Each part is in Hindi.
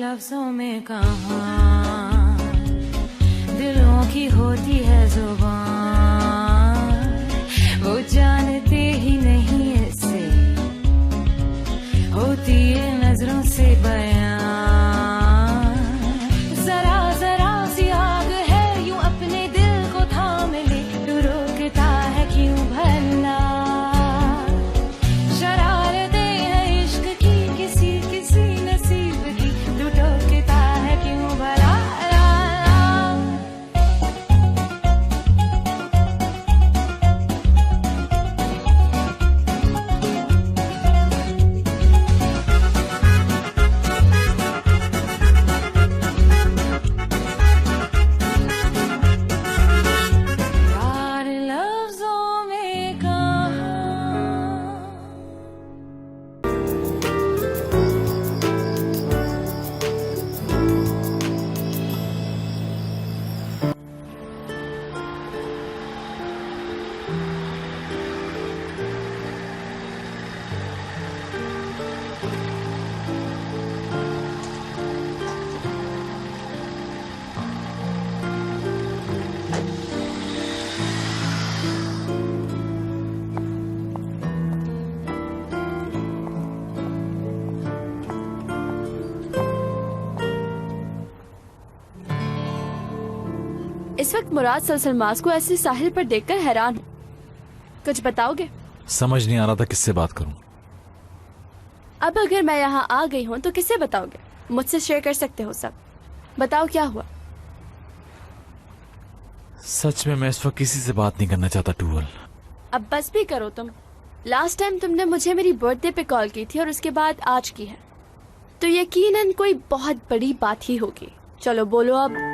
लफ्जों में कहाँ दिलों की होती है जुबान, वो जानते ही नहीं ऐसे होती है नजरों से बयां। जरा जरा सी आग है यूं अपने दिल को थाम ले, तू रोकता है क्यों भला? शरारतें हैं इश्क की किसी किसी नसीब की, तू टोकता है क्यों भला? इस वक्त मुराद सलसलमास को ऐसे साहिल पर देखकर हैरान हूँ। कुछ बताओगे? समझ नहीं आ रहा था किससे बात करूं। अब अगर मैं यहाँ आ गई हूँ तो किससे बताओगे? मुझसे शेयर कर सकते हो सब। बताओ क्या हुआ? सच में मैं इस वक्त किसी से बात नहीं करना चाहता टूवल। अब बस भी करो तुम। लास्ट टाइम तुमने मुझे मेरी बर्थडे पे कॉल की थी और उसके बाद आज की है, तो यकीनन कोई बहुत बड़ी बात ही होगी। चलो बोलो अब।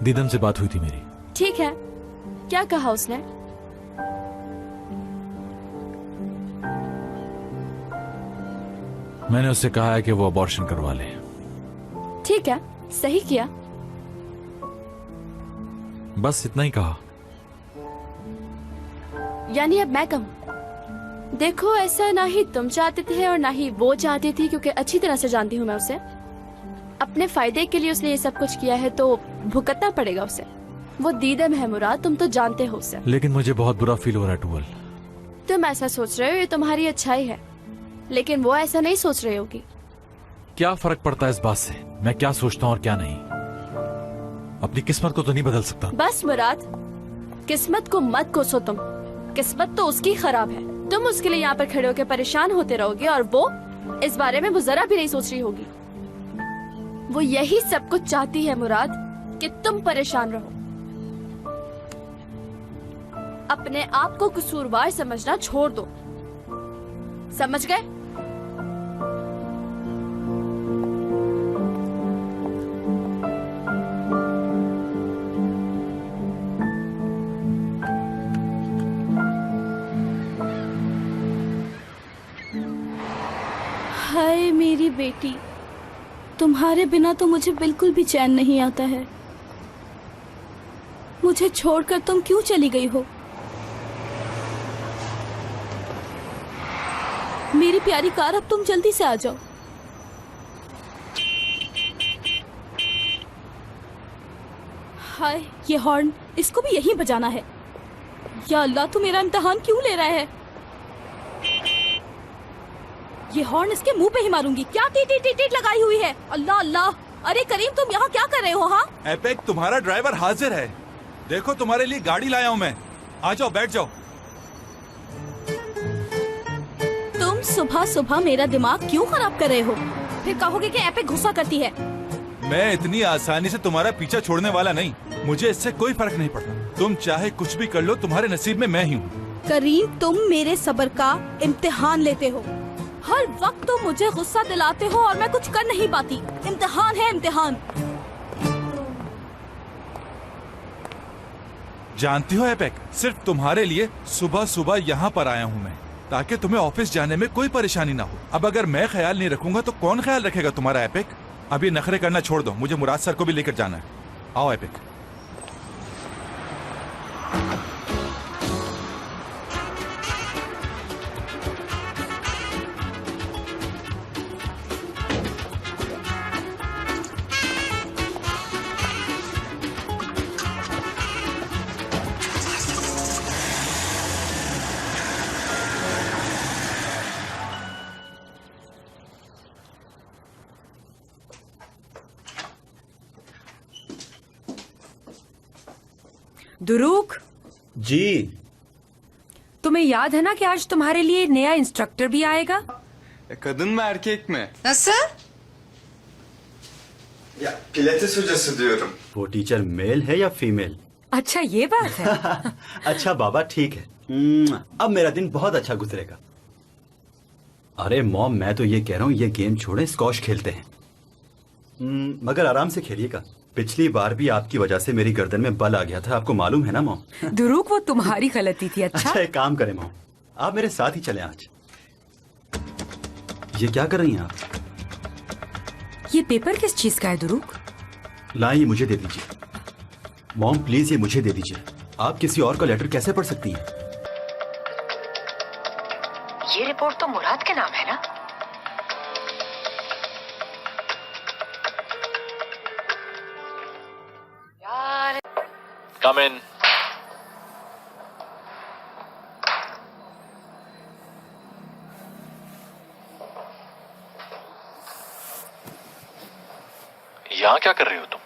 दीदम से बात हुई थी मेरी। ठीक है, क्या कहा उसने? मैंने उससे कहा है कि वो अबॉर्शन करवा ले। ठीक है, सही किया। बस इतना ही कहा। यानी अब मैं कहूँ? देखो, ऐसा ना ही तुम चाहते थे और ना ही वो चाहती थी, क्योंकि अच्छी तरह से जानती हूँ मैं उसे। अपने फायदे के लिए उसने ये सब कुछ किया है तो भुगतना पड़ेगा उसे। वो दीदम है मुराद, तुम तो जानते हो उसे। लेकिन मुझे बहुत बुरा फील हो रहा है टूवल। तुम ऐसा सोच रहे हो, ये तुम्हारी अच्छाई है, लेकिन वो ऐसा नहीं सोच रही होगी। क्या फर्क पड़ता है इस बात से मैं क्या सोचता हूँ और क्या नहीं? अपनी किस्मत को तो नहीं बदल सकता। बस मुराद, किस्मत को मत कोसो तुम। किस्मत तो उसकी खराब है। तुम उसके लिए यहाँ पर खड़े होकर परेशान होते रहोगे और वो इस बारे में वो जरा भी नहीं सोच रही होगी। वो यही सब कुछ चाहती है मुराद, कि तुम परेशान रहो। अपने आप को कसूरवार समझना छोड़ दो, समझ गए? हाय मेरी बेटी, तुम्हारे बिना तो मुझे बिल्कुल भी चैन नहीं आता है। मुझे छोड़कर तुम क्यों चली गई हो? मेरी प्यारी कार, अब तुम जल्दी से आ जाओ। हाय, ये हॉर्न, इसको भी यहीं बजाना है। या अल्लाह, तू मेरा इम्तिहान क्यों ले रहा है? ये हॉर्न इसके मुंह पे ही मारूंगी। क्या टीट टीट टीट लगाई हुई है? अल्लाह अल्लाह। अरे करीम, तुम यहाँ क्या कर रहे हो? हाँ, एपेक, तुम्हारा ड्राइवर हाजिर है। देखो, तुम्हारे लिए गाड़ी लाया हूँ मैं। आ जाओ, बैठ जाओ। तुम सुबह सुबह मेरा दिमाग क्यों खराब कर रहे हो? फिर कहोगे कि एपेक गुस्सा करती है। मैं इतनी आसानी से तुम्हारा पीछा छोड़ने वाला नहीं। मुझे इससे कोई फर्क नहीं पड़ता। तुम चाहे कुछ भी कर लो, तुम्हारे नसीब में मैं ही हूँ। करीम, तुम मेरे सब्र का इम्तिहान लेते हो। हर वक्त तुम मुझे गुस्सा दिलाते हो और मैं कुछ कर नहीं पाती। इम्तिहान है, इम्तिहान। जानती हो एपेक, सिर्फ तुम्हारे लिए सुबह सुबह यहाँ पर आया हूँ मैं, ताकि तुम्हें ऑफिस जाने में कोई परेशानी ना हो। अब अगर मैं ख्याल नहीं रखूंगा तो कौन ख्याल रखेगा तुम्हारा? एपेक, अब ये नखरे करना छोड़ दो। मुझे मुराद सर को भी लेकर जाना है। आओ एपेक। दुरूक, जी। तुम्हें याद है ना कि आज तुम्हारे लिए नया इंस्ट्रक्टर भी आएगा? Kadın mı erkek mi? Nasıl? Ya pilates hocası diyorum. वो टीचर मेल है या फीमेल? अच्छा ये बात है। अच्छा बाबा ठीक है। अब मेरा दिन बहुत अच्छा गुजरेगा। अरे मॉम, मैं तो ये कह रहा हूँ ये गेम छोड़े, स्कॉश खेलते हैं। मगर आराम से खेलिएगा। पिछली बार भी आपकी वजह से मेरी गर्दन में बल आ गया था, आपको मालूम है ना मॉम? दुरूक, वो तुम्हारी गलती थी। अच्छा एक काम करें मॉम, आप मेरे साथ ही चलें आज। ये क्या कर रही हैं आप? ये पेपर किस चीज का है दुरूक? लाएं, ये मुझे दे दीजिए। मॉम प्लीज ये मुझे दे दीजिए। आप किसी और का लेटर कैसे पढ़ सकती हैं? ये रिपोर्ट तो मुराद के नाम है ना? कम इन। यहाँ क्या कर रही हो तुम?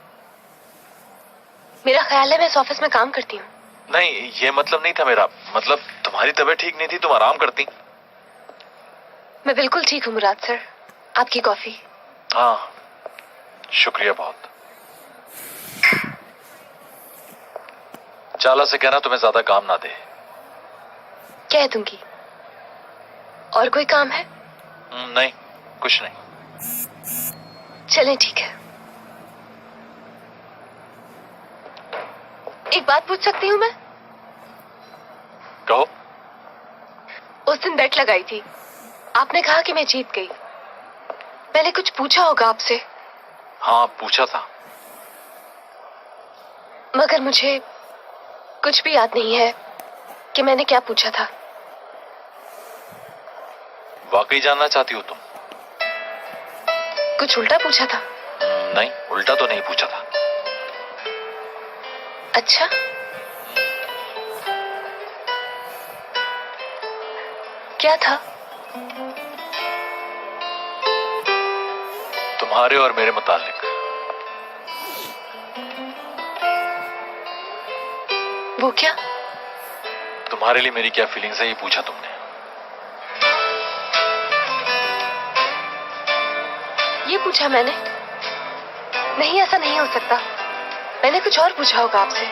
मेरा ख्याल है मैं इस ऑफिस में काम करती हूँ। नहीं, ये मतलब नहीं था मेरा। मतलब तुम्हारी तबीयत ठीक नहीं थी, तुम आराम करती। मैं बिल्कुल ठीक हूँ मुराद सर। आपकी कॉफी। हाँ, शुक्रिया बहुत। चाला से कहना तुम्हें ज्यादा काम ना दे। कह दूंगी। और कोई काम है? नहीं, कुछ नहीं। चलें ठीक है। एक बात पूछ सकती हूँ मैं? कहो। उस दिन बेट लगाई थी, आपने कहा कि मैं जीत गई। मैंने कुछ पूछा होगा आपसे? हाँ, पूछा था। मगर मुझे कुछ भी याद नहीं है कि मैंने क्या पूछा था। वाकई जानना चाहती हो तुम? कुछ उल्टा पूछा था? नहीं, उल्टा तो नहीं पूछा था। अच्छा, क्या था? तुम्हारे और मेरे मुतालिक। वो क्या? तुम्हारे लिए मेरी क्या फीलिंग्स है, ये पूछा तुमने। ये पूछा मैंने? नहीं, ऐसा नहीं हो सकता। मैंने कुछ और पूछा होगा आपसे।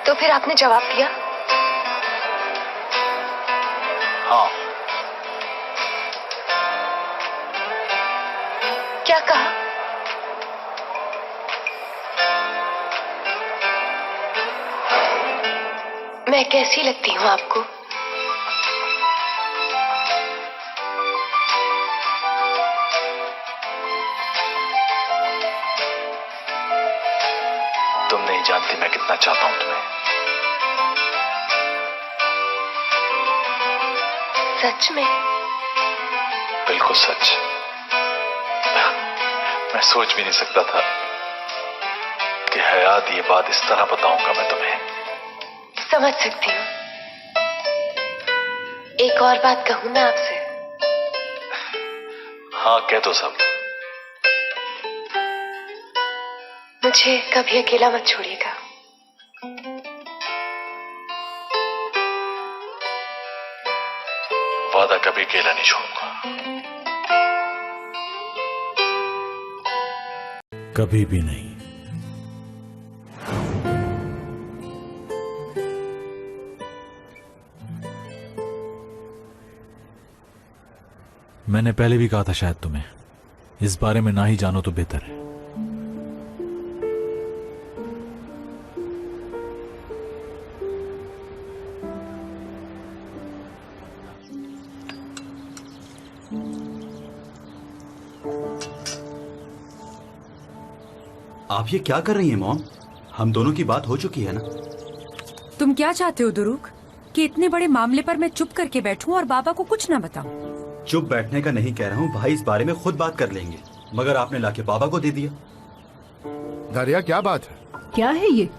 तो फिर आपने जवाब दिया? हाँ। क्या कहा? मैं कैसी लगती हूँ आपको? तुम नहीं जानती मैं कितना चाहता हूं तुम्हें। सच में? बिल्कुल सच। मैं सोच भी नहीं सकता था कि हयात ये बात इस तरह बताऊंगा मैं तुम्हें। समझ सकती हूँ। एक और बात कहूँ मैं आपसे? हाँ, कह दो सब। मुझे कभी अकेला मत छोड़िएगा। वादा, कभी अकेला नहीं छोड़ूंगा। कभी भी नहीं। मैंने पहले भी कहा था शायद तुम्हें, इस बारे में ना ही जानो तो बेहतर है। आप ये क्या कर रही हैं मॉम? हम दोनों की बात हो चुकी है ना? तुम क्या चाहते हो दुरूक, कि इतने बड़े मामले पर मैं चुप करके बैठूं और बाबा को कुछ ना बताऊं? चुप बैठने का नहीं कह रहा हूँ, भाई इस बारे में खुद बात कर लेंगे, मगर आपने लाके बाबा को दे दिया। दरिया, क्या बात है? क्या है ये?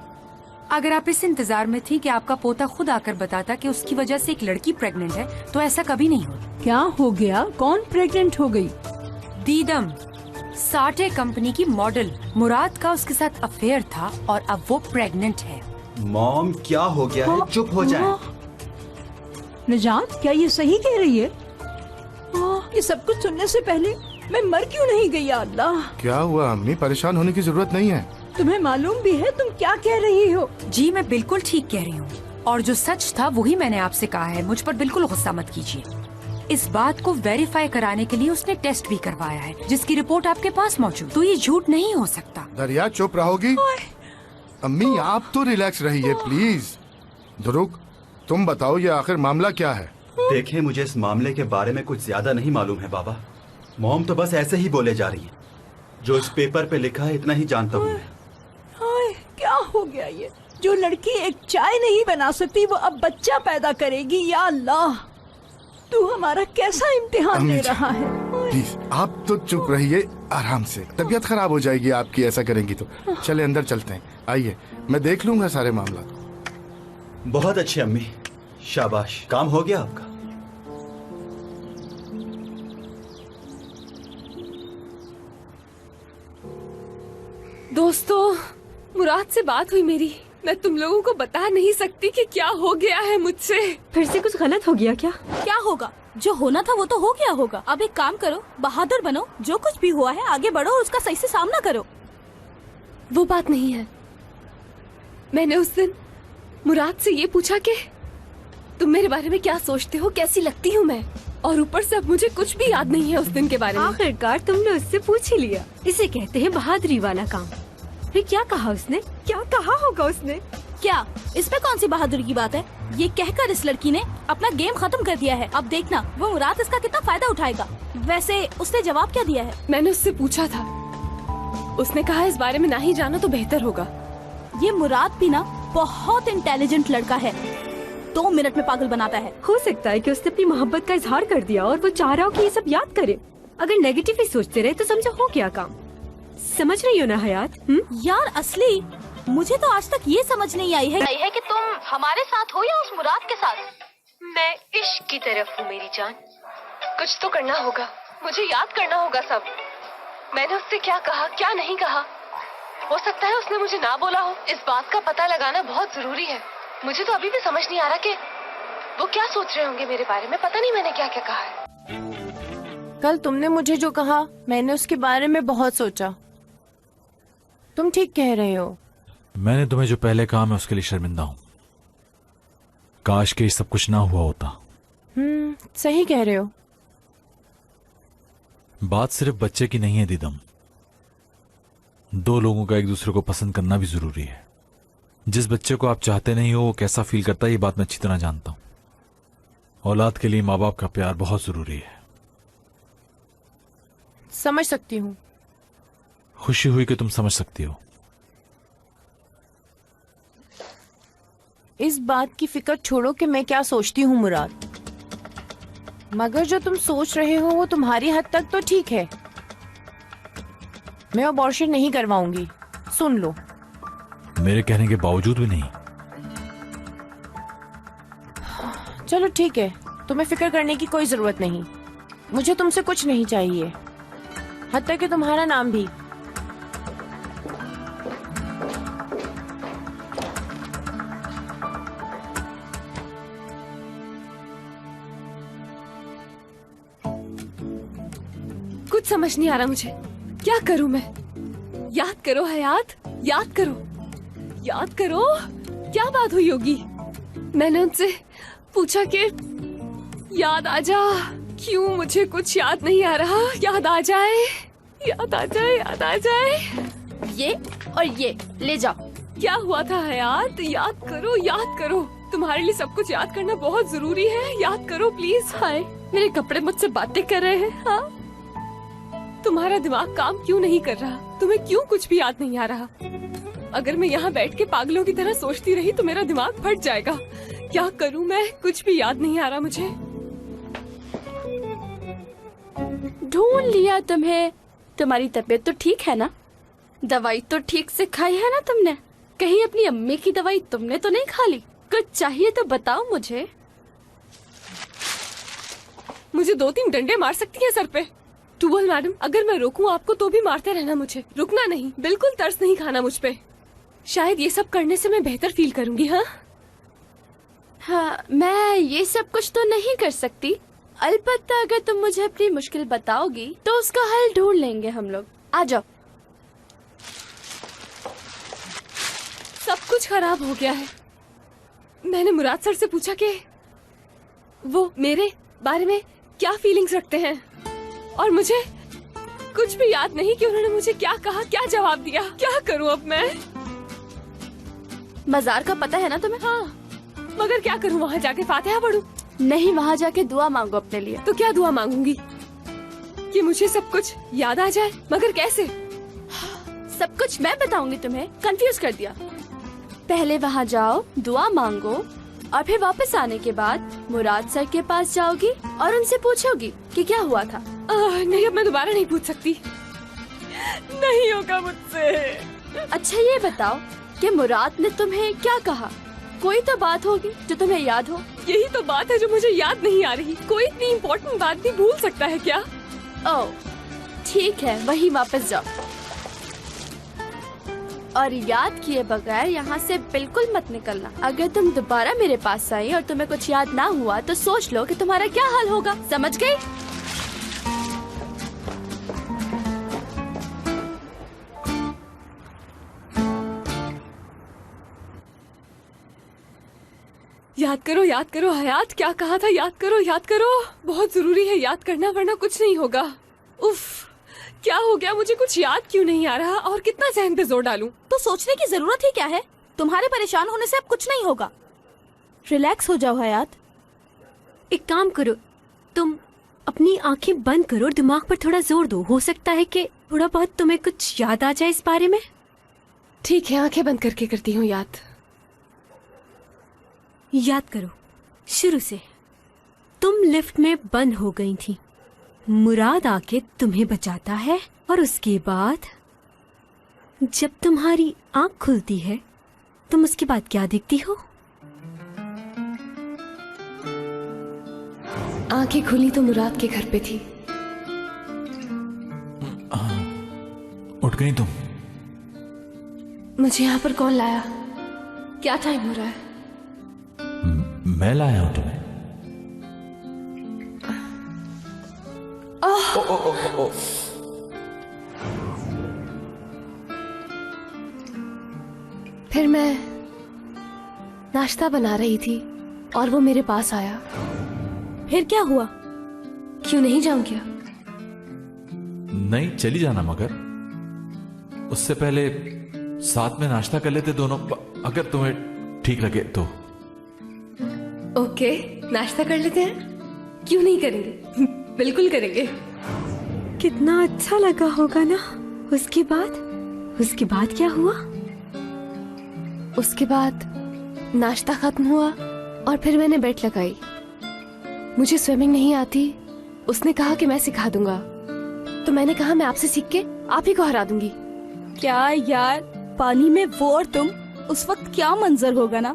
अगर आप इस इंतजार में थी कि आपका पोता खुद आकर बताता कि उसकी वजह से एक लड़की प्रेग्नेंट है, तो ऐसा कभी नहीं होता। क्या हो गया? कौन प्रेग्नेंट हो गई? दीदम, साटे कंपनी की मॉडल मुराद का उसके साथ अफेयर था और अब वो प्रेग्नेंट है। मॉम क्या हो गया है? चुप हो जाएं। निजात, क्या ये सही कह रही है? ये सब कुछ सुनने से पहले मैं मर क्यों नहीं गई? या अल्लाह, क्या हुआ अम्मी? परेशान होने की जरूरत नहीं है। तुम्हें मालूम भी है तुम क्या कह रही हो? जी मैं बिल्कुल ठीक कह रही हूँ और जो सच था वही मैंने आपसे कहा है। मुझ पर बिल्कुल गुस्सा मत कीजिए। इस बात को वेरीफाई कराने के लिए उसने टेस्ट भी करवाया है जिसकी रिपोर्ट आपके पास मौजूद, तो ये झूठ नहीं हो सकता। दरिया चुप रहोगी? अम्मी आप तो रिलैक्स रहिए प्लीज। ध्रुव तुम बताओ ये आखिर मामला क्या है? देखें, मुझे इस मामले के बारे में कुछ ज्यादा नहीं मालूम है बाबा। मॉम तो बस ऐसे ही बोले जा रही है। जो इस पेपर पे लिखा है इतना ही जानता हूँ मैं। हाय, क्या हो गया ये? जो लड़की एक चाय नहीं बना सकती वो अब बच्चा पैदा करेगी। या अल्लाह, तू हमारा कैसा इम्तिहान ले रहा है? प्लीज आप तो चुप रहिए आराम से। तबीयत खराब हो जाएगी आपकी ऐसा करेंगी तो। चले अंदर चलते हैं, आइए मैं देख लूंगा सारे मामला। बहुत अच्छे अम्मी, शाबाश। काम हो गया आपका। दोस्तों, मुराद से बात हुई मेरी। मैं तुम लोगों को बता नहीं सकती कि क्या हो गया है मुझसे। फिर से कुछ गलत हो गया क्या? क्या होगा? जो होना था वो तो हो गया होगा। अब एक काम करो, बहादुर बनो। जो कुछ भी हुआ है आगे बढ़ो और उसका सही से सामना करो। वो बात नहीं है। मैंने उस दिन मुराद से ये पूछा कि तुम मेरे बारे में क्या सोचते हो, कैसी लगती हूँ मैं, और ऊपर से अब मुझे कुछ भी याद नहीं है उस दिन के बारे में। आखिरकार तुमने उससे पूछ ही लिया। इसे कहते हैं बहादुरी वाला काम। फिर क्या कहा उसने? क्या कहा होगा उसने? क्या इसमें कौन सी बहादुरी की बात है? ये कहकर इस लड़की ने अपना गेम खत्म कर दिया है। अब देखना वो मुराद इसका कितना फायदा उठाएगा। वैसे उसने जवाब क्या दिया है? मैंने उससे पूछा था, उसने कहा इस बारे में ना ही जानो तो बेहतर होगा। ये मुराद भी ना बहुत इंटेलिजेंट लड़का है। 2 मिनट में पागल बनाता है। हो सकता है कि उसने अपनी मोहब्बत का इजहार कर दिया और वो चाह रहा हो कि ये सब याद करे। अगर नेगेटिव ही सोचते रहे तो समझो हो क्या काम। समझ रही हो ना हयात? यार असली मुझे तो आज तक ये समझ नहीं आई है कि तुम हमारे साथ हो या उस मुराद के साथ। मैं इश्क की तरफ हूँ मेरी जान। कुछ तो करना होगा, मुझे याद करना होगा सब। मैंने उससे क्या कहा, क्या नहीं कहा। हो सकता है उसने मुझे ना बोला हो। इस बात का पता लगाना बहुत जरूरी है। मुझे तो अभी भी समझ नहीं आ रहा कि वो क्या सोच रहे होंगे मेरे बारे में। पता नहीं मैंने क्या क्या कहा है। कल तुमने मुझे जो कहा मैंने उसके बारे में बहुत सोचा। तुम ठीक कह रहे हो। मैंने तुम्हें जो पहले कहा मैं उसके लिए शर्मिंदा हूं। काश के ये सब कुछ ना हुआ होता। सही कह रहे हो। बात सिर्फ बच्चे की नहीं है दीदम। 2 लोगों का एक दूसरे को पसंद करना भी जरूरी है। जिस बच्चे को आप चाहते नहीं हो वो कैसा फील करता है ये बात मैं अच्छी तरह जानता हूं। औलाद के लिए माँ बाप का प्यार बहुत जरूरी है। समझ सकती हूँ। खुशी हुई कि तुम समझ सकती हो। इस बात की फिक्र छोड़ो कि मैं क्या सोचती हूँ मुराद, मगर जो तुम सोच रहे हो वो तुम्हारी हद तक तो ठीक है। मैं अबॉर्शन नहीं करवाऊंगी, सुन लो। मेरे कहने के बावजूद भी नहीं? चलो ठीक है, तुम्हें फिक्र करने की कोई जरूरत नहीं। मुझे तुमसे कुछ नहीं चाहिए, हत्ता कि तुम्हारा नाम भी। कुछ समझ नहीं आ रहा मुझे, क्या करूं मैं? याद करो हयात, याद करो, याद करो। क्या बात हुई होगी? मैंने उनसे पूछा कि याद आ जा। क्यों मुझे कुछ याद नहीं आ रहा? याद आ जाए, याद आ जाए, याद आ जाए। ये और ये ले जाओ। क्या हुआ था हयात? याद करो, याद करो। तुम्हारे लिए सब कुछ याद करना बहुत जरूरी है। याद करो प्लीज। हाय, मेरे कपड़े मुझसे बातें कर रहे हैं। हाँ, तुम्हारा दिमाग काम क्यों नहीं कर रहा? तुम्हें क्यों कुछ भी याद नहीं आ रहा? अगर मैं यहाँ बैठ के पागलों की तरह सोचती रही तो मेरा दिमाग फट जाएगा। क्या करूँ मैं? कुछ भी याद नहीं आ रहा मुझे। ढूंढ लिया तुम्हें। तुम्हारी तबीयत तो ठीक है ना? दवाई तो ठीक से खाई है ना तुमने? कहीं अपनी अम्मी की दवाई तुमने तो नहीं खा ली? कुछ चाहिए तो बताओ मुझे। मुझे 2-3 डंडे मार सकती है सर पे। टूवल मैडम, अगर मैं रोकूं आपको तो भी मारते रहना मुझे, रुकना नहीं, बिल्कुल तरस नहीं खाना मुझ पे। शायद ये सब करने से मैं बेहतर फील करूंगी। हाँ हाँ, मैं ये सब कुछ तो नहीं कर सकती, अलबत्ता अगर तुम मुझे अपनी मुश्किल बताओगी तो उसका हल ढूंढ लेंगे हम लोग। आ जाओ। सब कुछ खराब हो गया है। मैंने मुराद सर से पूछा कि वो मेरे बारे में क्या फीलिंग्स रखते हैं, और मुझे कुछ भी याद नहीं कि उन्होंने मुझे क्या कहा, क्या जवाब दिया। क्या करूं अब मैं? मजार का पता है ना तुम्हें? हाँ, मगर क्या करूं? वहाँ जाके फातिहा पढ़ूं? नहीं, वहाँ जाके दुआ मांगो अपने लिए। तो क्या दुआ मांगूंगी? कि मुझे सब कुछ याद आ जाए, मगर कैसे? सब कुछ मैं बताऊंगी तुम्हें, कंफ्यूज कर दिया। पहले वहाँ जाओ, दुआ मांगो, और फिर वापस आने के बाद मुराद सर के पास जाओगी और उनसे पूछोगी कि क्या हुआ था। नहीं, अब मैं दोबारा नहीं पूछ सकती, नहीं होगा मुझसे। अच्छा ये बताओ कि मुराद ने तुम्हें क्या कहा? कोई तो बात होगी जो तुम्हें याद हो। यही तो बात है जो मुझे याद नहीं आ रही। कोई इतनी इम्पोर्टेंट बात भी भूल सकता है क्या? ओह ठीक है, वही वापस जाओ और याद किए बगैर यहाँ से बिल्कुल मत निकलना। अगर तुम दोबारा मेरे पास आई और तुम्हें कुछ याद ना हुआ तो सोच लो कि तुम्हारा क्या हाल होगा। समझ गई? याद करो हयात, क्या कहा था? याद करो, बहुत जरूरी है याद करना, वरना कुछ नहीं होगा। उफ, क्या हो गया? मुझे कुछ याद क्यों नहीं आ रहा, और कितना ज़हन पे जोर डालूं? तो सोचने की जरूरत ही क्या है? तुम्हारे परेशान होने से अब कुछ नहीं होगा। रिलैक्स हो जाओ हयात। एक काम करो, तुम अपनी आंखें बंद करो और दिमाग पर थोड़ा जोर दो। हो सकता है कि थोड़ा बहुत तुम्हें कुछ याद आ जाए इस बारे में। ठीक है, आंखें बंद करके करती हूँ याद। याद करो शुरू से। तुम लिफ्ट में बंद हो गई थी, मुराद आके तुम्हें बचाता है, और उसके बाद जब तुम्हारी आंख खुलती है तुम उसके बाद क्या देखती हो? आंखें खुली तो मुराद के घर पे थी। उठ गई तुम? मुझे यहाँ पर कौन लाया? क्या टाइम हो रहा है? मैं लाया हूं तुम्हें। फिर मैं नाश्ता बना रही थी और वो मेरे पास आया। फिर क्या हुआ? क्यों नहीं जाऊं क्या? नहीं, चली जाना, मगर उससे पहले साथ में नाश्ता कर लेते दोनों, अगर तुम्हें ठीक लगे तो। ओके, नाश्ता कर लेते हैं। क्यों नहीं करेंगे? बिल्कुल करेंगे। कितना अच्छा लगा होगा ना। उसके बाद क्या हुआ? उसके बाद नाश्ता खत्म हुआ और फिर मैंने बेट लगाई। मुझे स्विमिंग नहीं आती, उसने कहा कि मैं सिखा दूंगा, तो मैंने कहा मैं आपसे सीख के आप ही को हरा दूंगी। क्या यार, पानी में वो और तुम, उस वक्त क्या मंजर होगा ना।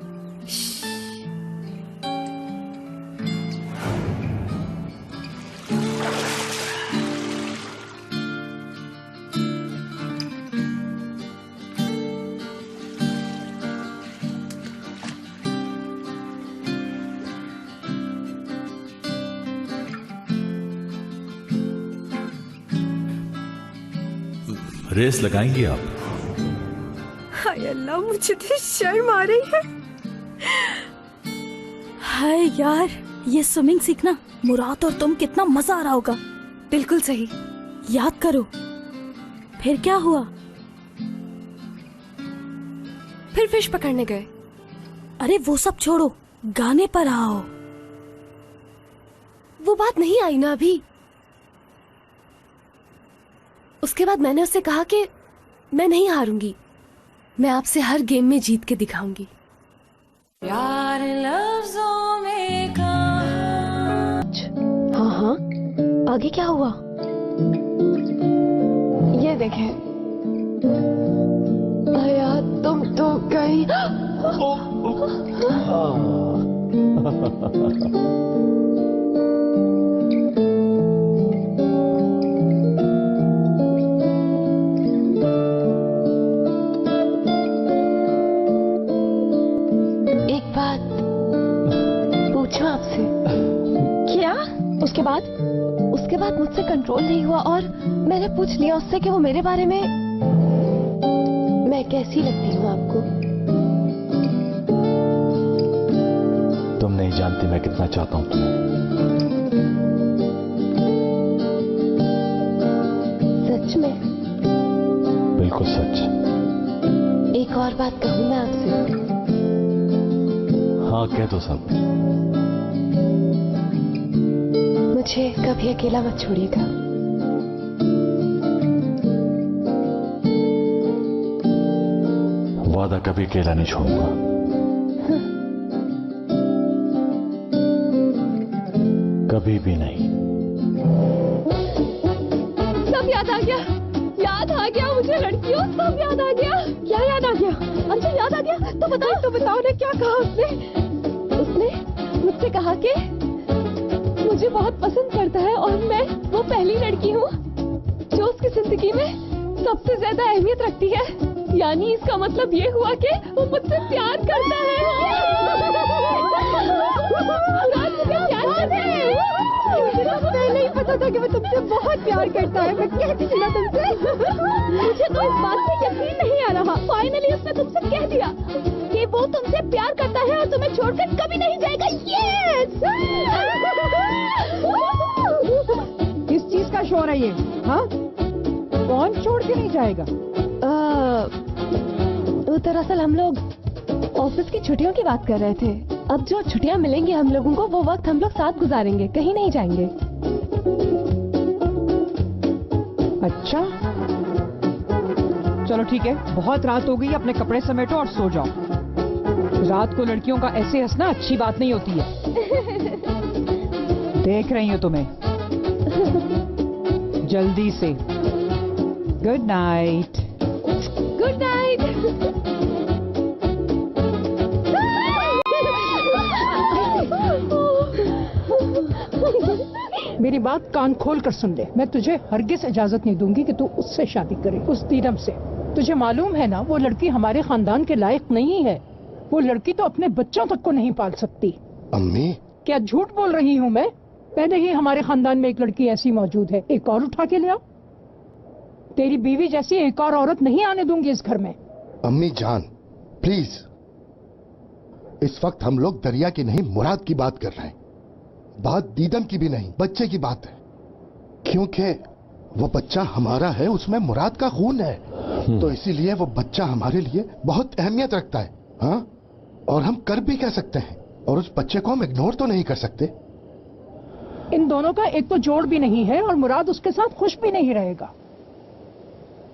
रेस लगाएंगी आप? हाय अल्लाह, मुझे तो शर्म आ रही है। हाय यार, ये स्विमिंग सीखना मुराद और तुम कितना मजा आ रहा होगा। बिल्कुल सही। याद करो, फिर क्या हुआ? फिर फिश पकड़ने गए। अरे वो सब छोड़ो, गाने पर आओ। वो बात नहीं आई ना अभी। उसके बाद मैंने उससे कहा कि मैं नहीं हारूंगी, मैं आपसे हर गेम में जीत के दिखाऊंगी। यार लफ्जों में हाँ, आगे क्या हुआ? ये देखें, यार तुम तो गई। पूछूं आपसे? क्या? उसके बाद मुझसे कंट्रोल नहीं हुआ और मैंने पूछ लिया उससे कि वो मेरे बारे में, मैं कैसी लगती हूँ आपको? तुम नहीं जानती मैं कितना चाहता हूँ तुम्हें। सच में? बिल्कुल सच। एक और बात कहूँ मैं आपसे? हाँ कह दो सब। मुझे कभी अकेला मत छोड़िएगा। वादा कभी अकेला नहीं छोड़ूंगा। कभी भी नहीं। सब याद आ गया मुझे लड़कियों, सब याद आ गया। क्या याद आ गया? अंशु याद आ गया? तो बताओ ना क्या कहा उसने मुझसे कहा कि मुझे बहुत पसंद करता है और मैं वो पहली लड़की हूँ जो उसकी जिंदगी में सबसे ज्यादा अहमियत रखती है। यानी इसका मतलब ये हुआ कि वो मुझसे प्यार करता है। पहले ही पता था कि वो तुमसे बहुत प्यार करता है। मैं कहती थी ना तुमसे। मुझे तो इस बात पे यकीन नहीं आ रहा। फाइनली उसने तुमसे कह दिया कि वो तुमसे प्यार करता है और तुम्हें छोड़कर कभी नहीं जाएगा। यस! किस चीज का शोर है ये? हाँ, कौन छोड़ के नहीं जाएगा? तो दरअसल हम लोग ऑफिस की छुट्टियों की बात कर रहे थे। अब जो छुट्टियां मिलेंगी हम लोगों को, वो वक्त हम लोग साथ गुजारेंगे, कहीं नहीं जाएंगे। अच्छा, चलो ठीक है, बहुत रात हो गई, अपने कपड़े समेटो और सो जाओ। रात को लड़कियों का ऐसे हंसना अच्छी बात नहीं होती है। देख रही हूँ तुम्हें। जल्दी से। Good night. Good night. मेरी बात कान खोल कर सुन ले। मैं तुझे हरगिज इजाजत नहीं दूंगी कि तू उससे शादी करे, उस दीदम से। तुझे मालूम है ना, वो लड़की हमारे खानदान के लायक नहीं है। वो लड़की तो अपने बच्चों तक को नहीं पाल सकती। अम्मी, क्या झूठ बोल रही हूँ मैं? पहले ही हमारे खानदान में एक लड़की ऐसी मौजूद है, एक और उठा के ले आओ। तेरी बीवी जैसी एक और औरत नहीं आने दूंगी इस घर में। अम्मी जान प्लीज, इस वक्त हम लोग दरिया की नहीं मुराद की बात कर रहे हैं। बात दीदम की भी नहीं, बच्चे की बात है। क्योंकि वो बच्चा हमारा है, उसमें मुराद का खून है, तो इसीलिए वो बच्चा हमारे लिए बहुत अहमियत रखता है। हाँ, और हम कर भी कह सकते हैं, और उस बच्चे को हम इग्नोर तो नहीं कर सकते। इन दोनों का एक तो जोड़ भी नहीं है और मुराद उसके साथ खुश भी नहीं रहेगा।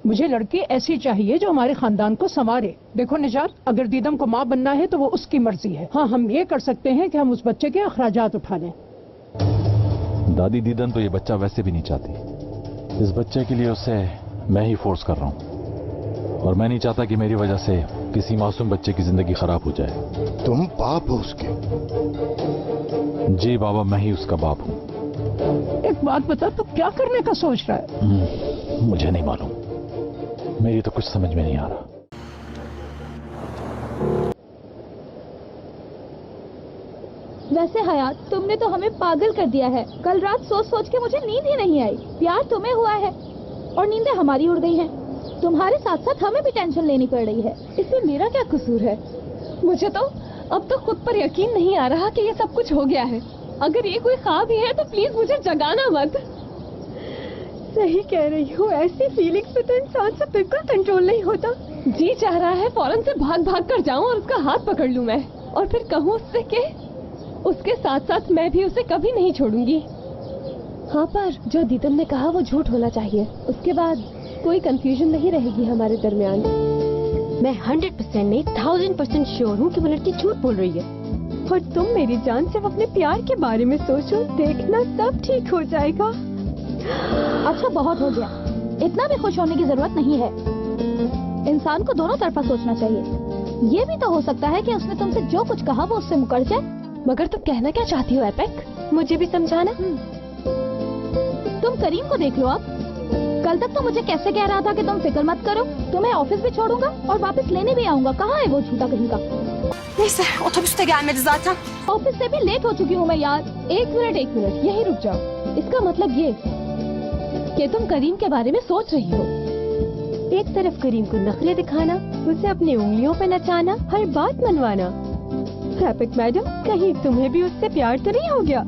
मुझे लड़की ऐसी चाहिए जो हमारे खानदान को संवारे। देखो निजात, अगर दीदम को माँ बनना है तो वो उसकी मर्जी है। हाँ, हम ये कर सकते हैं कि हम उस बच्चे के अखराजात उठा लें। दादी, दीदन तो ये बच्चा वैसे भी नहीं चाहती। इस बच्चे के लिए उसे मैं ही फोर्स कर रहा हूँ, और मैं नहीं चाहता कि मेरी वजह से किसी मासूम बच्चे की जिंदगी खराब हो जाए। तुम बाप हो उसके? जी बाबा, मैं ही उसका बाप हूँ। एक बात बता, तू क्या करने का सोच रहा है? मुझे नहीं मालूम, मेरी तो कुछ समझ में नहीं आ रहा। वैसे हयात, तुमने तो हमें पागल कर दिया है। कल रात सोच सोच के मुझे नींद ही नहीं आई। प्यार तुम्हें हुआ है और नींदें हमारी उड़ गई हैं। तुम्हारे साथ साथ हमें भी टेंशन लेनी पड़ रही है। इसमें मेरा क्या कसूर है? मुझे तो अब तो खुद पर यकीन नहीं आ रहा कि ये सब कुछ हो गया है। अगर ये कोई ख्वाब ही है तो प्लीज मुझे जगाना मत। सही कह रही हो, ऐसी फीलिंग्स पे तो इंसान से बिल्कुल कंट्रोल नहीं होता। जी चाह रहा है फौरन से भाग भाग कर जाऊं और उसका हाथ पकड़ लूं मैं, और फिर कहूं उससे कि उसके साथ साथ मैं भी उसे कभी नहीं छोड़ूंगी। हाँ, पर जो दीदम ने कहा वो झूठ होना चाहिए। उसके बाद कोई कंफ्यूजन नहीं रहेगी हमारे दरमियान। मैं 100% नहीं 1000% श्योर हूँ कि वो लड़की झूठ बोल रही है। और तुम मेरी जान सिर्फ अपने प्यार के बारे में सोचो, देखना सब ठीक हो जाएगा। अच्छा, बहुत हो गया। इतना भी खुश होने की जरूरत नहीं है। इंसान को दोनों तरफा सोचना चाहिए। ये भी तो हो सकता है कि उसने तुमसे जो कुछ कहा वो उससे मुकर जाए। मगर तुम कहना क्या चाहती हो एपेक? मुझे भी समझाना। तुम करीम को देख लो। अब कल तक तो मुझे कैसे कह रहा था कि तुम फिक्र मत करो, तुम्हें ऑफिस भी छोड़ूंगा और वापस लेने भी आऊंगा। कहाँ है वो झूठा कहीं का? Neyse otobüs de gelmedi zaten. Office से भी लेट हो चुकी हूँ मैं यार। एक मिनट यही रुक जाओ। इसका मतलब ये कि तुम करीम के बारे में सोच रही हो। एक तरफ करीम को नखरे दिखाना, उसे अपनी उंगलियों पे नचाना, हर बात मनवाना। एपिक मैडम, कहीं तुम्हें भी उससे प्यार तो नहीं हो गया?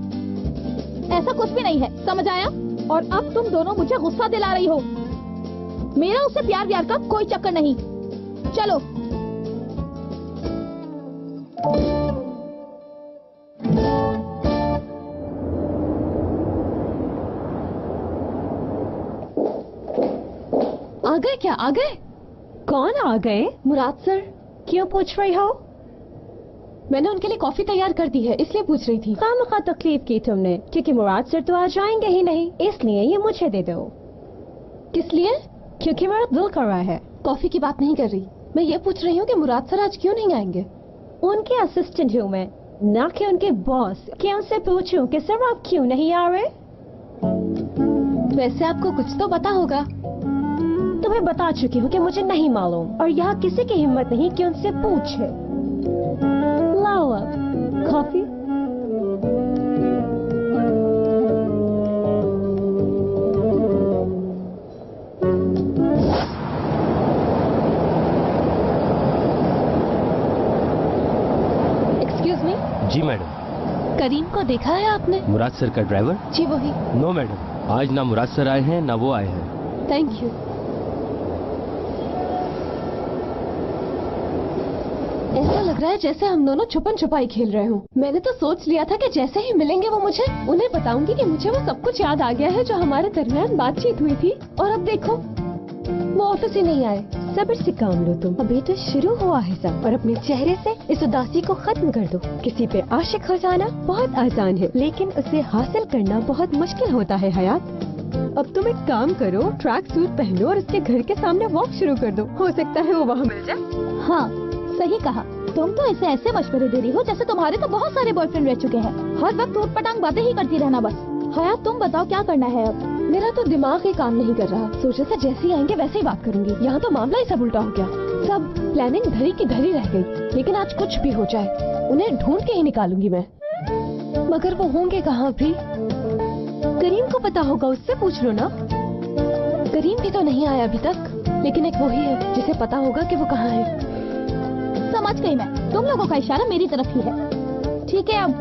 ऐसा कुछ भी नहीं है, समझ आया? और अब तुम दोनों मुझे गुस्सा दिला रही हो। मेरा उससे प्यार व्यार का कोई चक्कर नहीं। चलो। आ गए क्या? आ गए? कौन आ गए? मुराद सर। क्यों पूछ रही हो? मैंने उनके लिए कॉफी तैयार कर दी है, इसलिए पूछ रही थी। खामखा तकलीफ की तुमने, क्योंकि मुराद सर तो आ जाएंगे ही नहीं, इसलिए ये मुझे दे दो। किस लिए? क्योंकि मेरा दिल कर रहा है। कॉफी की बात नहीं कर रही, मैं ये पूछ रही हूँ कि मुराद सर आज क्यों नहीं आएंगे? उनके असिस्टेंट हूँ मैं, ना कि उनके बॉस। क्या उनसे पूछूं कि सर आप क्यों नहीं आ रहे? वैसे आपको कुछ तो पता होगा। तुम्हें बता चुकी हूँ कि मुझे नहीं मालूम, और यहाँ किसी की हिम्मत नहीं कि उनसे पूछे। लाओ अब कॉफी। Excuse me. जी मैडम। करीम को देखा है आपने? मुराद सर का ड्राइवर? जी वही। नो मैडम, आज ना मुराद सर आए हैं ना वो आए हैं। Thank you. ऐसा लग रहा है जैसे हम दोनों छुपन छुपाई खेल रहे हो। मैंने तो सोच लिया था कि जैसे ही मिलेंगे वो मुझे, उन्हें बताऊंगी कि मुझे वो सब कुछ याद आ गया है जो हमारे दरमियान बातचीत हुई थी। और अब देखो, वो ऑफिस ही नहीं आए। सब्र से काम लो तुम, अभी तो शुरू हुआ है सब। और अपने चेहरे से इस उदासी को खत्म कर दो। किसी पे आशिक हो जाना बहुत आसान है, लेकिन उसे हासिल करना बहुत मुश्किल होता है हयात। अब तुम एक काम करो, ट्रैक सूट पहनो और उसके घर के सामने वॉक शुरू कर दो। हो सकता है वो वहाँ मिल जाए। हाँ सही कहा। तुम तो इसे ऐसे मशवरे दे रही हो जैसे तुम्हारे तो बहुत सारे बॉयफ्रेंड रह चुके हैं। हर वक्त ऊट पटांग बातें ही करती रहना बस। हयात तुम बताओ क्या करना है अब? मेरा तो दिमाग ही काम नहीं कर रहा। सोचे से जैसे ही आएंगे वैसे ही बात करूंगी। यहाँ तो मामला ही सब उल्टा हो गया। सब प्लानिंग धरी की धरी रह गई। लेकिन आज कुछ भी हो जाए, उन्हें ढूंढ के ही निकालूंगी मैं। मगर वो होंगे कहाँ भी? करीम को पता होगा, उससे पूछ लो ना। करीम भी तो नहीं आया अभी तक, लेकिन एक वही है जिसे पता होगा कि वो कहाँ है। समझ गई मैं, तुम लोगों का इशारा मेरी तरफ ही है। ठीक है, अब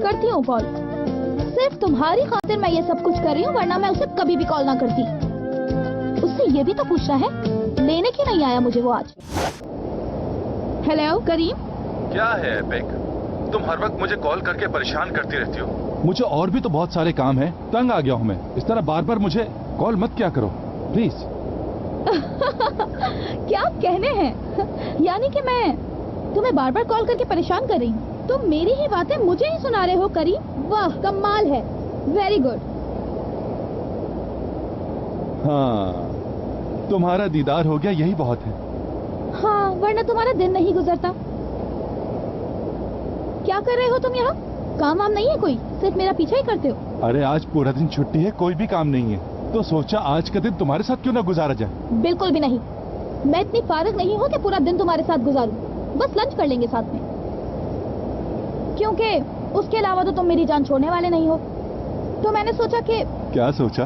करती हूँ कॉल। सिर्फ तुम्हारी खातिर मैं ये सब कुछ कर रही हूँ, वरना मैं उसे कभी भी कॉल ना करती। उससे ये भी तो पूछना है, लेने क्यों नहीं आया मुझे वो आज? हेलो करीम। क्या है एपिक, तुम हर वक्त मुझे कॉल करके परेशान करती रहती हो। मुझे और भी तो बहुत सारे काम हैं, तंग आ गया हूँ मैं। इस तरह बार बार मुझे कॉल मत क्या करो प्लीज। क्या कहने हैं? यानी कि मैं तुम्हें बार बार कॉल करके परेशान कर रही हूँ? तुम मेरी ही बातें मुझे ही सुना रहे हो करीम। वाह कमाल है, वेरी गुड। हाँ, तुम्हारा दीदार हो गया, यही बहुत है। हाँ, वरना तुम्हारा दिन नहीं गुजरता। क्या कर रहे हो तुम यहाँ? काम वाम नहीं है कोई? सिर्फ मेरा पीछा ही करते हो? अरे आज पूरा दिन छुट्टी है, कोई भी काम नहीं है, तो सोचा आज का दिन तुम्हारे साथ क्यों ना गुजारा जाए। बिल्कुल भी नहीं। मैं इतनी फारिग नहीं हूँ कि पूरा दिन तुम्हारे साथ गुजारूं। बस लंच कर लेंगे साथ में, क्योंकि उसके अलावा तो तुम मेरी जान छोड़ने वाले नहीं हो। तो मैंने सोचा कि... क्या सोचा?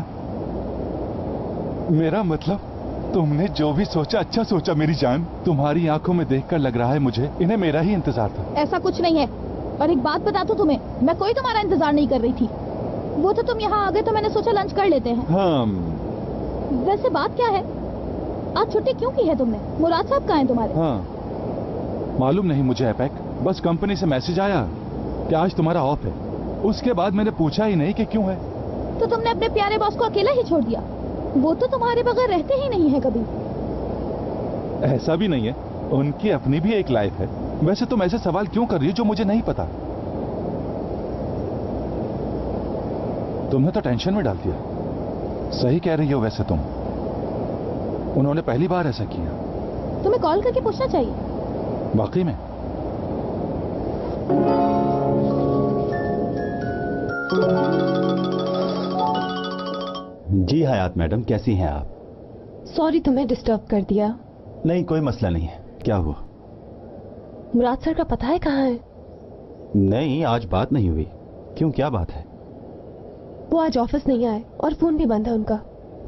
मेरा मतलब तुमने जो भी सोचा अच्छा सोचा मेरी जान। तुम्हारी आंखों में देखकर लग रहा है मुझे इन्हें मेरा ही इंतजार था। ऐसा कुछ नहीं है। और एक बात बता दूं तुम्हें, मैं कोई तुम्हारा इंतजार नहीं कर रही थी। वो तो तुम यहाँ आ गए तो मैंने सोचा लंच कर लेते हैं। हाँ। वैसे बात क्या है, आज छुट्टी क्यों की है तुमने? मुराद साहब कहाँ हैं तुम्हारे? हाँ मालूम नहीं मुझे एपेक, बस कंपनी से मैसेज आया कि आज तुम्हारा ऑफ है। उसके बाद मैंने पूछा ही नहीं कि क्यों है। तो तुमने अपने प्यारे बॉस को अकेला ही छोड़ दिया? वो तो तुम्हारे बगैर रहते ही नहीं है कभी। ऐसा भी नहीं है, उनकी अपनी भी एक लाइफ है। वैसे तुम ऐसे सवाल क्यों कर रही हो जो मुझे नहीं पता? तुमने तो टेंशन में डाल दिया। सही कह रही हो वैसे तुम, उन्होंने पहली बार ऐसा किया। तुम्हें कॉल करके पूछना चाहिए। वाकई में? जी हयात मैडम, कैसी हैं आप? सॉरी तुम्हें डिस्टर्ब कर दिया। नहीं कोई मसला नहीं है। क्या हुआ? मुराद सर का पता है कहाँ है? नहीं, आज बात नहीं हुई। क्यों, क्या बात है? वो आज ऑफिस नहीं आए और फोन भी बंद है उनका।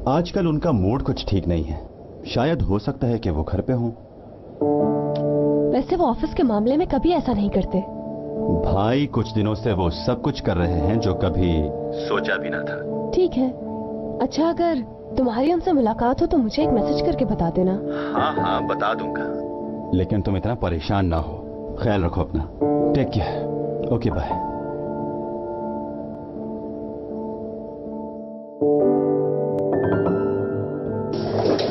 आजकल उनका मूड कुछ ठीक नहीं है। शायद हो सकता है कि वो घर पे हों। वैसे वो ऑफिस के मामले में कभी ऐसा नहीं करते। भाई, कुछ दिनों से वो सब कुछ कर रहे हैं जो कभी सोचा भी ना था। ठीक है। अच्छा, अगर तुम्हारी उनसे मुलाकात हो तो मुझे एक मैसेज करके बता देना। हाँ हाँ, बता दूंगा। लेकिन तुम इतना परेशान ना हो। ख्याल रखो अपना। Take care. Okay, bye.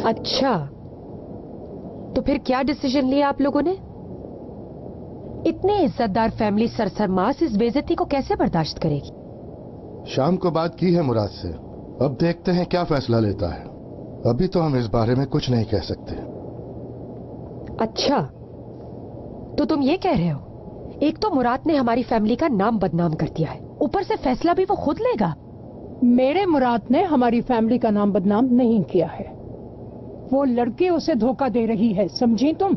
अच्छा, तो फिर क्या डिसीजन लिया आप लोगों ने? इतने इज्जतदार फैमिली सरसरमास इस बेइज्जती को कैसे बर्दाश्त करेगी? शाम को बात की है मुराद से, अब देखते हैं क्या फैसला लेता है। अभी तो हम इस बारे में कुछ नहीं कह सकते। अच्छा, तो तुम ये कह रहे हो, एक तो मुराद ने हमारी फैमिली का नाम बदनाम कर दिया है, ऊपर से फैसला भी वो खुद लेगा। मेरे मुराद ने हमारी फैमिली का नाम बदनाम नहीं किया है। वो लड़की उसे धोखा दे रही है, समझी तुम?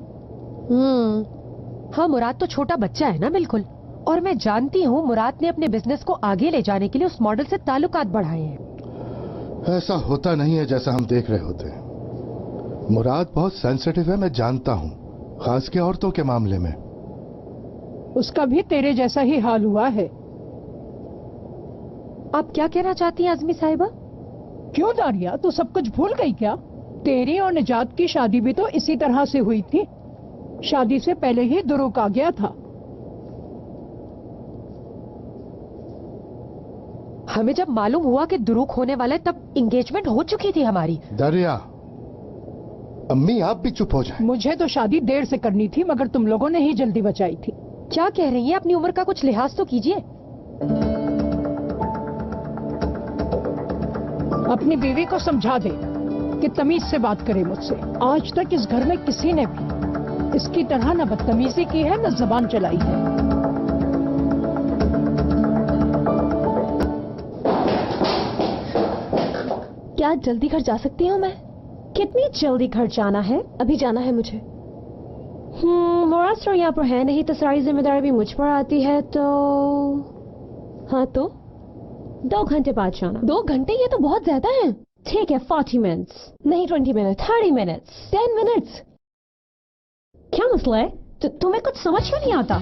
हाँ, मुराद तो छोटा बच्चा है ना, बिल्कुल। और मैं जानती हूँ मुराद ने अपने बिजनेस को आगे ले जाने के लिए उस मॉडल से ताल्लुकात बढ़ाए हैं। ऐसा होता नहीं है जैसा हम देख रहे होते हैं। मुराद बहुत सेंसिटिव है, मैं जानता हूँ, खास के औरतों के मामले में। उसका भी तेरे जैसा ही हाल हुआ है। आप क्या कहना चाहती हैं आजमी साहिबा? क्यों दारिया, तू सब कुछ भूल गई क्या? तेरी और निजात की शादी भी तो इसी तरह से हुई थी। शादी से पहले ही दुरुक आ गया था। हमें जब मालूम हुआ कि दुरुक होने वाला है तब एंगेजमेंट हो चुकी थी हमारी। दरिया, अम्मी आप भी चुप हो जाएं। मुझे तो शादी देर से करनी थी, मगर तुम लोगों ने ही जल्दी बचाई थी। क्या कह रही हैं? अपनी उम्र का कुछ लिहाज तो कीजिए। अपनी बीवी को समझा दे कि तमीज से बात करे मुझसे। आज तक इस घर में किसी ने भी इसकी तरह न बदतमीजी की है, न जबान चलाई है। क्या जल्दी घर जा सकती हूँ मैं? कितनी जल्दी घर जाना है? अभी जाना है मुझे। मुराद सर यहाँ पर है नहीं तो सारी जिम्मेदारी भी मुझ पर आती है। तो हाँ, तो 2 घंटे बाद जाना। 2 घंटे? ये तो बहुत ज्यादा है। ठीक है, 40 मिनट्स नहीं, 20 मिनट, 30 मिनट्स, 10 मिनट्स। क्या मसला है? तुम्हें कुछ समझ क्यों नहीं आता?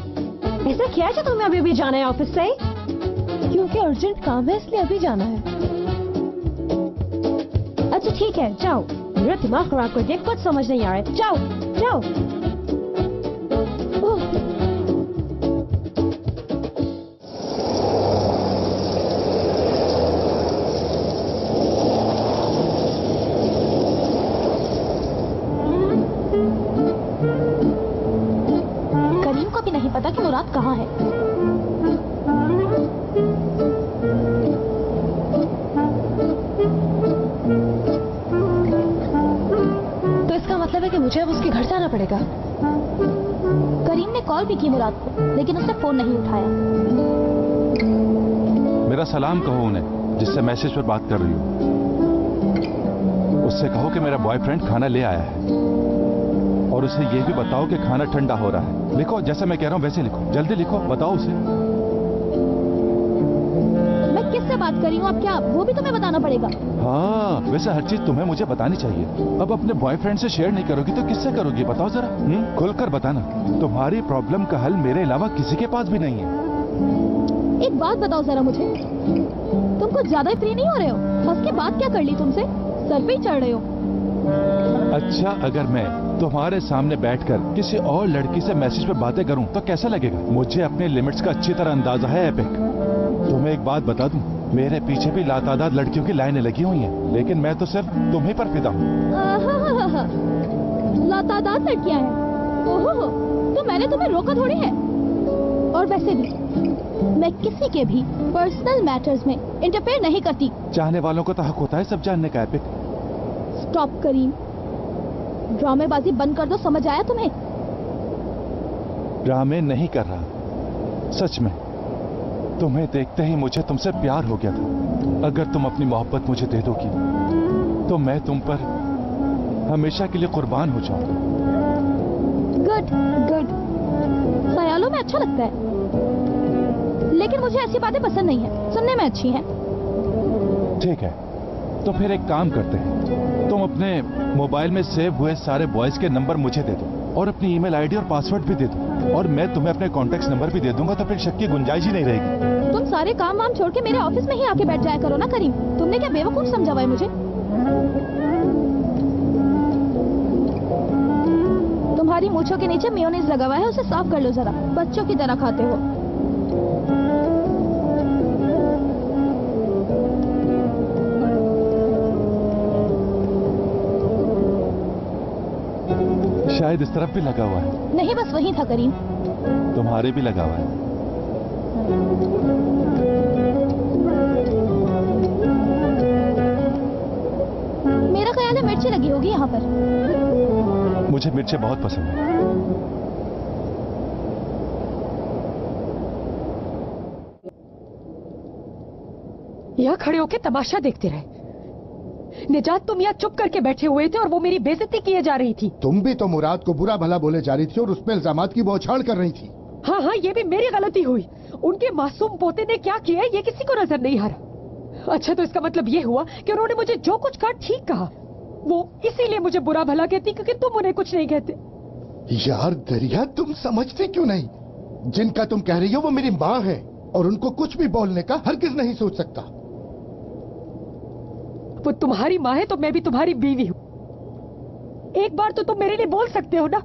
ऐसा क्या है जो तुम्हें अभी भी जाना है ऑफिस से? क्योंकि अर्जेंट काम है, इसलिए अभी जाना है। अच्छा ठीक है, जाओ। मेरा दिमाग खराब कर दिया, कुछ समझ नहीं आ रहा है। जाओ जाओ। करीम को भी नहीं पता कि मुराद कहाँ है। तो इसका मतलब है कि मुझे अब उसके घर जाना पड़ेगा। करीम ने कॉल भी की मुराद को, लेकिन उसने फोन नहीं उठाया। मेरा सलाम कहो उन्हें जिससे मैसेज पर बात कर रही हूँ। उससे कहो कि मेरा बॉयफ्रेंड खाना ले आया है और उसे ये भी बताओ कि खाना ठंडा हो रहा है। लिखो, जैसे मैं कह रहा हूँ वैसे लिखो, जल्दी लिखो, बताओ उसे। मैं किससे बात कर रही हूँ? अब क्या वो भी तुम्हें बताना पड़ेगा? हाँ, वैसे हर चीज तुम्हें मुझे बतानी चाहिए। अब अपने बॉयफ्रेंड से शेयर नहीं करोगी तो किससे करोगी? बताओ जरा। खुलकर बताना। तुम्हारी प्रॉब्लम का हल मेरे अलावा किसी के पास भी नहीं है। एक बात बताओ जरा मुझे, तुम कुछ ज्यादा ही फ्री नहीं हो रहे हो? हंस के बात क्या कर ली तुमसे? सर पे ही चढ़ रहे हो। अच्छा, अगर मैं तुम्हारे सामने बैठकर किसी और लड़की से मैसेज पे बातें करूं तो कैसा लगेगा? मुझे अपने लिमिट्स का अच्छी तरह अंदाजा है एपिक। तुम्हें एक बात बता दूं, मेरे पीछे भी लातादाद लड़कियों की लाइनें लगी हुई हैं, लेकिन मैं तो सिर्फ तुम्हीं पर फिदा हूँ। लातादाद लड़कियां हैं? ओहो, तो मैंने तुम्हें रोका थोड़ी है। और वैसे भी मैं किसी के भी पर्सनल मैटर्स में इंटरफेयर नहीं करती। चाहने वालों को तो हक होता है सब जानने का एपिक। स्टॉप करीम, ड्रामेबाजी बंद कर दो, समझ आया तुम्हें? ड्रामे नहीं कर रहा, सच में। तुम्हें देखते ही मुझे तुमसे प्यार हो गया था। अगर तुम अपनी मोहब्बत मुझे दे दोगी तो मैं तुम पर हमेशा के लिए कुर्बान हो जाऊंगा। गुड गुड, ख्यालों में अच्छा लगता है, लेकिन मुझे ऐसी बातें पसंद नहीं है, सुनने में अच्छी हैं। ठीक है, तो फिर एक काम करते हैं, तुम अपने मोबाइल में सेव हुए सारे बॉयज के नंबर मुझे दे दो और अपनी ईमेल आईडी और पासवर्ड भी दे दो, और मैं तुम्हें अपने कॉन्टेक्ट नंबर भी दे दूंगा, तो फिर शक की गुंजाइश ही नहीं रहेगी। तुम सारे काम वाम छोड़ के मेरे ऑफिस में ही आके बैठ जाया करो ना करीम। तुमने क्या बेवकूफ समझा हुआ है मुझे? तुम्हारी मूंछों के नीचे मेयोनीज लगा हुआ है, उसे साफ कर लो जरा, बच्चों की तरह खाते हो। शायद इस तरफ भी लगा हुआ है। नहीं, बस वही था करीम। तुम्हारे भी लगा हुआ है। मेरा ख्याल है मिर्ची लगी होगी यहाँ पर। मुझे मिर्चें बहुत पसंद है। यहाँ खड़े होके तमाशा देखते रहे। निजात, तुम यहाँ चुप करके बैठे हुए थे और वो मेरी बेइज्जती किए जा रही थी। तुम भी तो मुराद को बुरा भला बोले जा रही थी और उस पे इल्जामात की बौछार कर रही थी। हाँ हाँ, ये भी मेरी गलती हुई। उनके मासूम पोते ने क्या किया ये किसी को नजर नहीं आ रहा। अच्छा, तो इसका मतलब ये हुआ कि उन्होंने मुझे जो कुछ कहा ठीक कहा। वो इसीलिए मुझे बुरा भला कहती क्योंकि तुम उन्हें कुछ नहीं कहते। यार दरिया, तुम समझते क्यों नहीं? जिनका तुम कह रही हो वो मेरी माँ है और उनको कुछ भी बोलने का हरगिज नहीं सोच सकता। वो तुम्हारी माँ है तो मैं भी तुम्हारी बीवी हूँ। एक बार तो तुम मेरे लिए बोल सकते हो ना।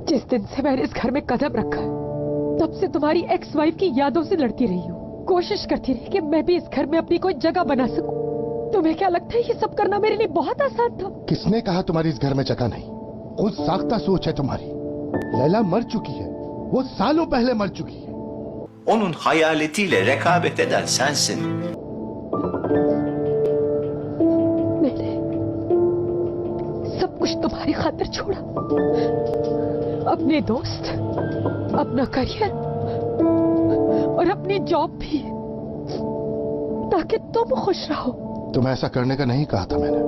जिस दिन से मैंने इस घर में कदम रखा है तब से तुम्हारी एक्स वाइफ की यादों से लड़ती रही हूँ। कोशिश करती रही कि मैं भी इस घर में अपनी कोई जगह बना सकूं। तुम्हें क्या लगता है ये सब करना मेरे लिए बहुत आसान था? किसने कहा तुम्हारी इस घर में जगह नहीं? खुद साख्ता सोच है तुम्हारी। लैला मर चुकी है, वो सालों पहले मर चुकी है। Onun hayaletiyle rekabet eden sensin. मैंने सब कुछ तुम्हारी खातिर छोड़ा, अपने दोस्त, अपना करियर और अपनी जॉब भी, ताकि तुम खुश रहो। तुम ऐसा करने का नहीं कहा था मैंने।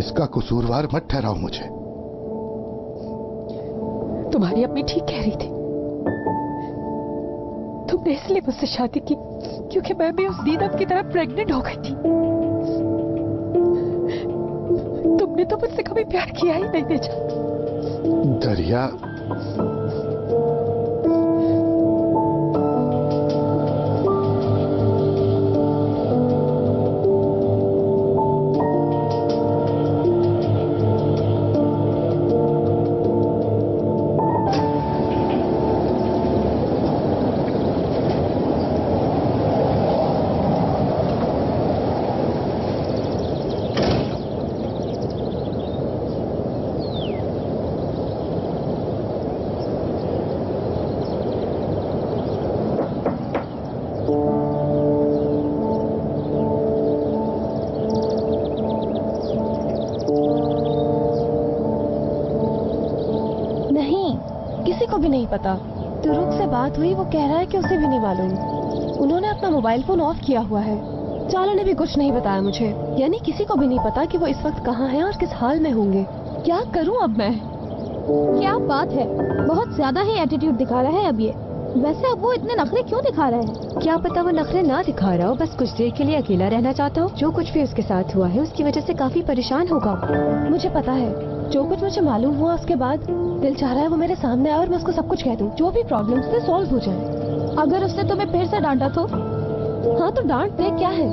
इसका कसूरवार मत ठहराओ मुझे। तुम्हारी अपनी ठीक कह रही थी। तुमने इसलिए मुझसे शादी की क्योंकि मैं भी उस दीदम की तरह प्रेग्नेंट हो गई थी। तुमने तो मुझसे कभी प्यार किया ही नहीं निजात। दरिया, पता। तुरुक से बात हुई, वो कह रहा है कि उसे भी नहीं मालूम। उन्होंने अपना मोबाइल फोन ऑफ किया हुआ है। चालू ने भी कुछ नहीं बताया मुझे, यानी किसी को भी नहीं पता कि वो इस वक्त कहाँ हैं और किस हाल में होंगे। क्या करूं अब मैं? क्या बात है, बहुत ज्यादा ही एटीट्यूड दिखा रहा है अब ये। वैसे अब वो इतने नखरे क्यों दिखा रहे हैं? क्या पता वो नखरे ना दिखा रहा हो, बस कुछ देर के लिए अकेला रहना चाहता हो। जो कुछ भी उसके साथ हुआ है उसकी वजह से काफी परेशान होगा। मुझे पता है, जो कुछ मुझे मालूम हुआ उसके बाद दिल चाह रहा है वो मेरे सामने आए और मैं उसको सब कुछ कह दूं, जो भी प्रॉब्लम्स थे सॉल्व हो जाए। अगर उसने तुम्हें फिर से डांटा तो? हाँ तो डांट दे, क्या है।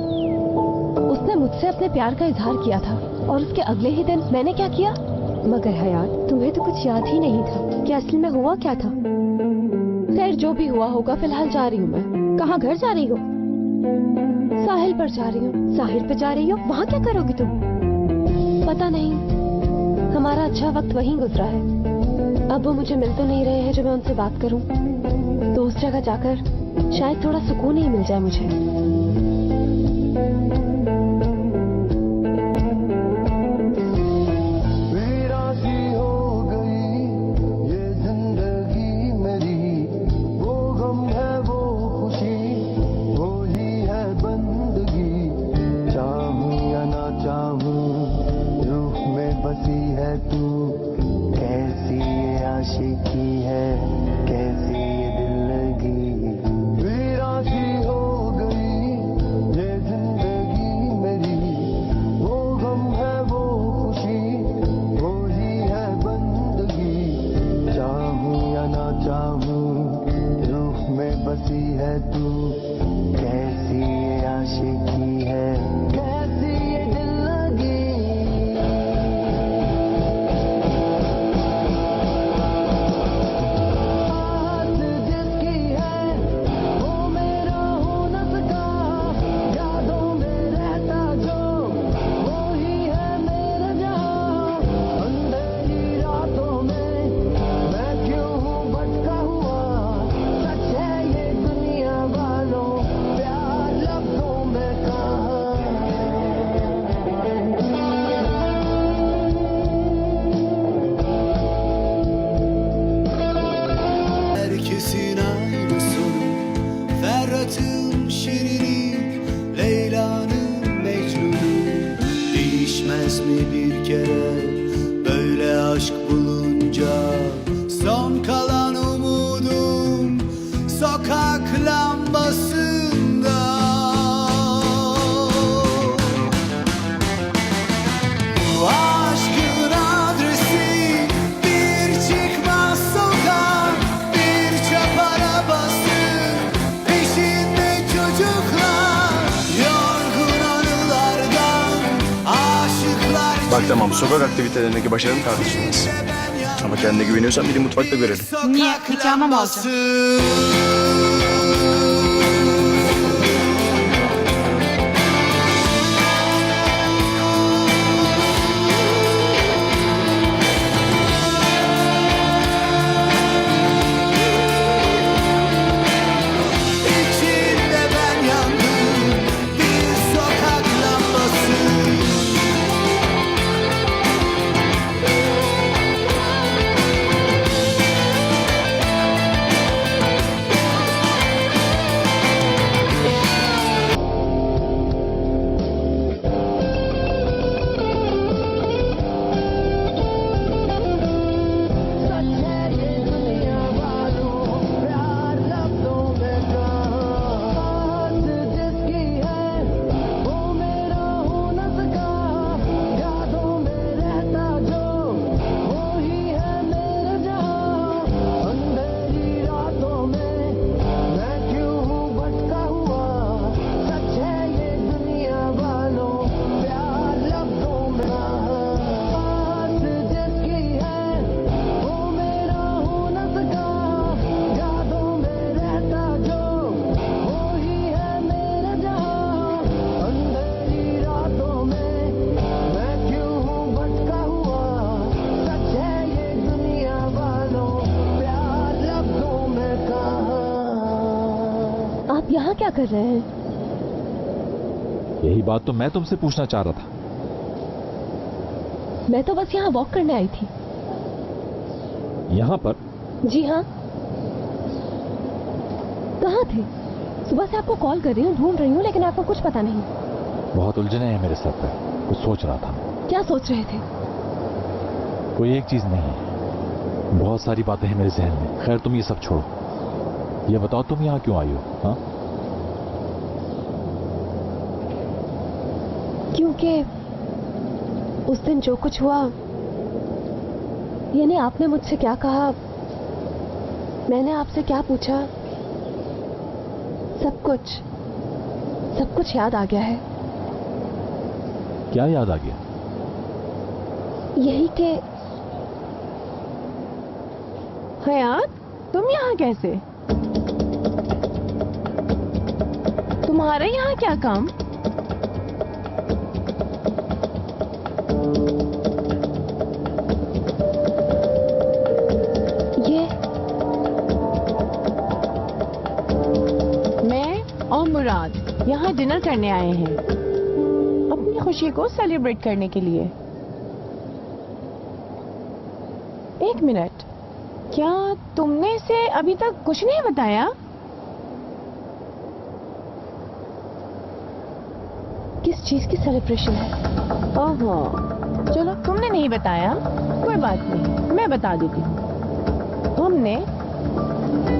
उसने मुझसे अपने प्यार का इजहार किया था और उसके अगले ही दिन मैंने क्या किया? मगर हयात, तुम्हें तो कुछ याद ही नहीं था कि असल में हुआ क्या था। खैर जो भी हुआ होगा, फिलहाल जा रही हूँ मैं। कहाँ घर जा रही हो? साहिल पर जा रही हूँ। साहिल पे जा रही हो? वहाँ क्या करोगी तुम? पता नहीं, हमारा अच्छा वक्त वहीं गुजरा है। अब वो मुझे मिल तो नहीं रहे हैं जो मैं उनसे बात करूं। तो उस जगह जाकर शायद थोड़ा सुकून ही मिल जाए मुझे। बसी है तू तू, कैसी ये आशिकी है, कैसी ये दिल लगी। बात जिसकी है वो मेरा हो न सका, यादों में रहता जो वो ही है मेरा जहां। अंधेरी रातों में मैं क्यों हूँ भटका हुआ, सच है ये दुनिया वालों, प्यार लफ्जों में कहाँ। Herkesin aynı sonu, Ferhat'ın şirini, Leyla'nın Mecnun'u. Değişmez mi bir kere böyle aşk bulunca, son kalan umudum sokak lambasında. Bu aşkın adresi bir çıkmaz sokak, bir çöp arabası, peşinde çocuklar, yorgun anılardan aşıklar. Bak tamam, sokak aktivitelerindeki başarım tartışılmaz. Ama kendine güveniyorsan bir de mutfakta görelim. Niye? Nikahıma mı alacağım? İçinde ben yandım, bir sokak lambası. सच है ये दुनिया वालों, प्यार लफ्जों में कहाँ। बात जिसकी है वो मेरा हो न सका, यादों में रहता जो वो ही है मेरा जहां। अंधेरी रातों में मैं क्यों हूँ भटका हुआ, सच है ये दुनिया वालों, प्यार लफ्जों में कहाँ। बात जिसकी है वो मेरा हो न सका, यादों में रहता जो वो ही है मेरा जहां। अंधेरी रातों में मैं क्यों हूँ भटका हुआ, सच है ये दुनिया वालों, प्यार लफ्जों में कहाँ। आप यहाँ क्या कर रहे हैं? यही बात तो मैं तुमसे पूछना चाह रहा था। मैं तो बस यहाँ वॉक करने आई थी। यहाँ पर जी हाँ। कहाँ थे? सुबह से आपको कॉल कर रही हूँ, ढूंढ रही हूँ, लेकिन आपको कुछ पता नहीं। बहुत उलझने हैं मेरे सर पे, कुछ सोच रहा था। क्या सोच रहे थे? कोई एक चीज नहीं है, बहुत सारी बातें हैं मेरे जहन में। खैर तुम ये सब छोड़ो, ये बताओ तुम यहाँ क्यों आई हो? हाँ, क्योंकि उस दिन जो कुछ हुआ, यानी आपने मुझसे क्या कहा, मैंने आपसे क्या पूछा, सब कुछ याद आ गया है। क्या याद आ गया? यही कि हयात, तुम यहाँ कैसे? तुम्हारे यहाँ क्या काम? ये मैं और मुराद यहाँ डिनर करने आए हैं, अपनी खुशी को सेलिब्रेट करने के लिए। एक मिनट, क्या तुमने इसे अभी तक कुछ नहीं बताया? किस चीज की सेलिब्रेशन है? ओहो, चलो तुमने नहीं बताया, कोई बात नहीं, मैं बता देती हूँ। हमने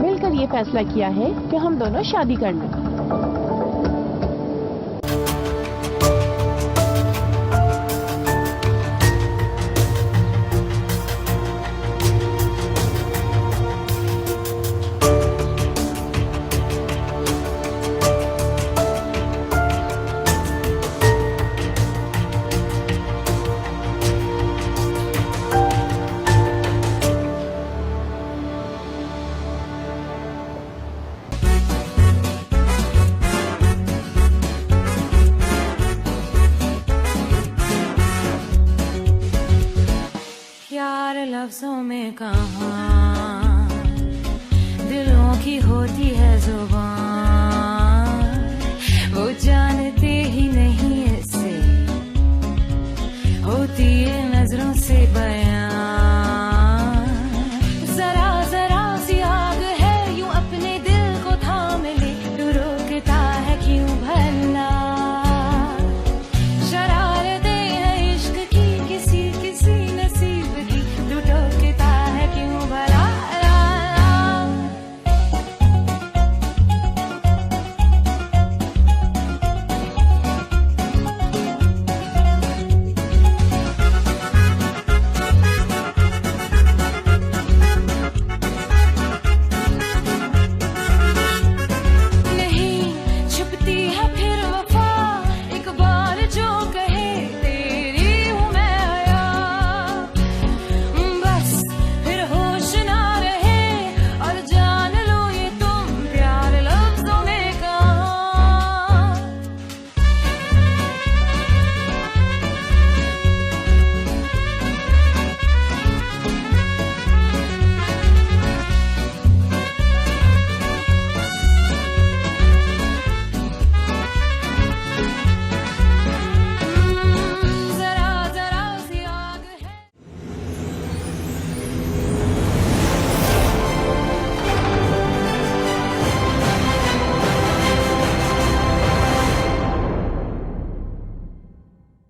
मिलकर ये फैसला किया है कि हम दोनों शादी कर लें। कहाँ